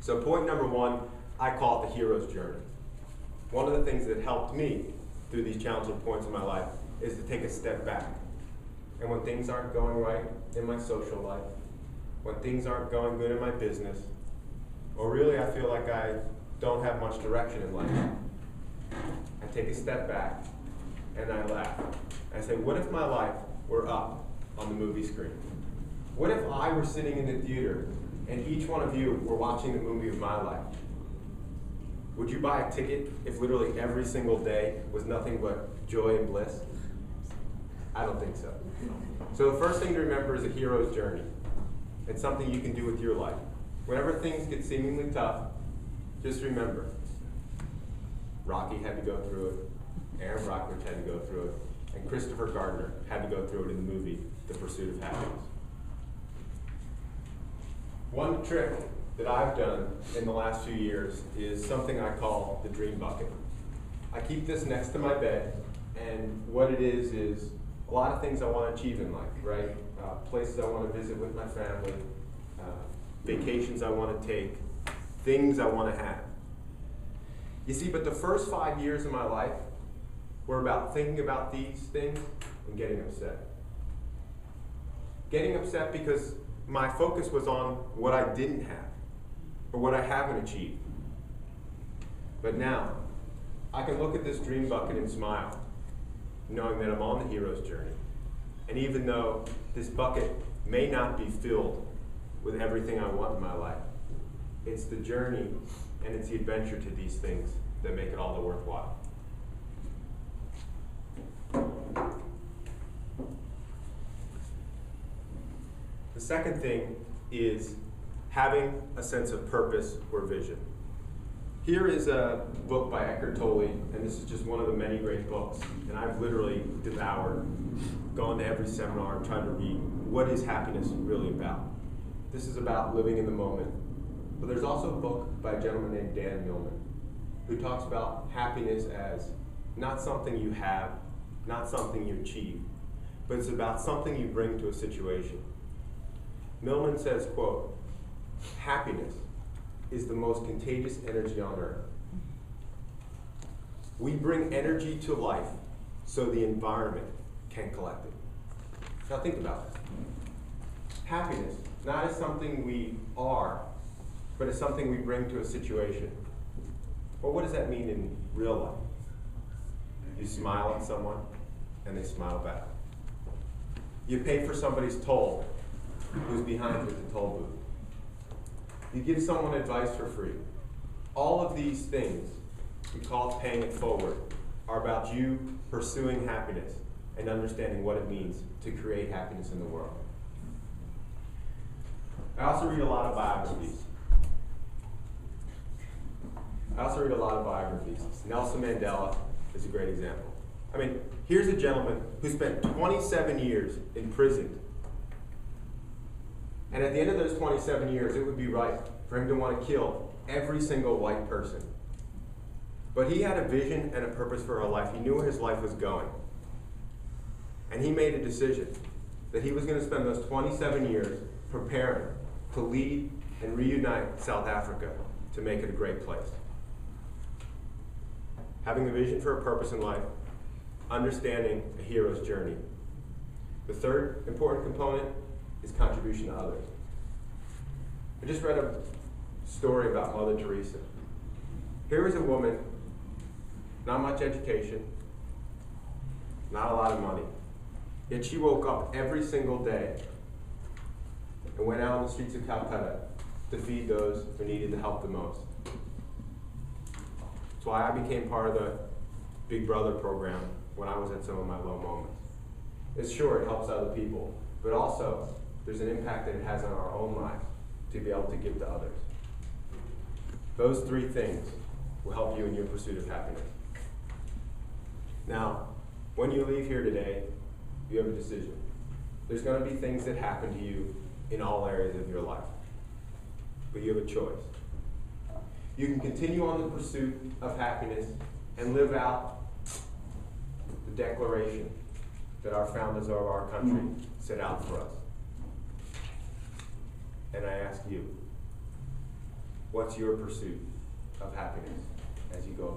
So point number one, I call it the hero's journey. One of the things that helped me through these challenging points in my life is to take a step back. And when things aren't going right in my social life, when things aren't going good in my business, or really I feel like I don't have much direction in life, I take a step back and I laugh. I say, what if my life were up on the movie screen? What if I were sitting in the theater and each one of you were watching the movie of my life? Would you buy a ticket if literally every single day was nothing but joy and bliss? I don't think so. So the first thing to remember is a hero's journey. It's something you can do with your life. Whenever things get seemingly tough, just remember, Rocky had to go through it, Aaron Brockovich had to go through it, and Christopher Gardner had to go through it in the movie, The Pursuit of Happiness. One trick that I've done in the last few years is something I call the dream bucket. I keep this next to my bed, and what it is a lot of things I want to achieve in life, right? Places I want to visit with my family, vacations I want to take, things I want to have. You see, but the first 5 years of my life were about thinking about these things and getting upset. Getting upset because my focus was on what I didn't have or what I haven't achieved. But now, I can look at this dream bucket and smile, knowing that I'm on the hero's journey. And even though this bucket may not be filled with everything I want in my life, it's the journey and it's the adventure to these things that make it all the worthwhile. The second thing is having a sense of purpose or vision. Here is a book by Eckhart Tolle, and this is just one of the many great books, and I've literally devoured, gone to every seminar and tried to read what is happiness really about. This is about living in the moment. But there's also a book by a gentleman named Dan Millman who talks about happiness as not something you have, not something you achieve, but it's about something you bring to a situation. Millman says, quote, happiness is the most contagious energy on earth. We bring energy to life so the environment can collect it. Now think about that. Happiness, not as something we are, but as something we bring to a situation. Well, what does that mean in real life? You smile at someone and they smile back. You pay for somebody's toll who's behind you at the toll booth. You give someone advice for free. All of these things, we call it paying it forward, are about you pursuing happiness and understanding what it means to create happiness in the world. I also read a lot of biographies. Nelson Mandela is a great example. I mean, here's a gentleman who spent 27 years in prison. And at the end of those 27 years, it would be right for him to want to kill every single white person. But he had a vision and a purpose for his life. He knew where his life was going. And he made a decision that he was going to spend those 27 years preparing to lead and reunite South Africa to make it a great place. Having a vision for a purpose in life, understanding a hero's journey. The third important component is contribution to others. I just read a story about Mother Teresa. Here is a woman, not much education, not a lot of money, yet she woke up every single day and went out on the streets of Calcutta to feed those who needed the help the most. That's why I became part of the Big Brother program when I was at some of my low moments. It's sure, it helps other people, but also there's an impact that it has on our own lives to be able to give to others. Those three things will help you in your pursuit of happiness. Now, when you leave here today, you have a decision. There's going to be things that happen to you in all areas of your life, but you have a choice. You can continue on the pursuit of happiness and live out the declaration that our founders of our country set out for us. And I ask you, What's your pursuit of happiness as you go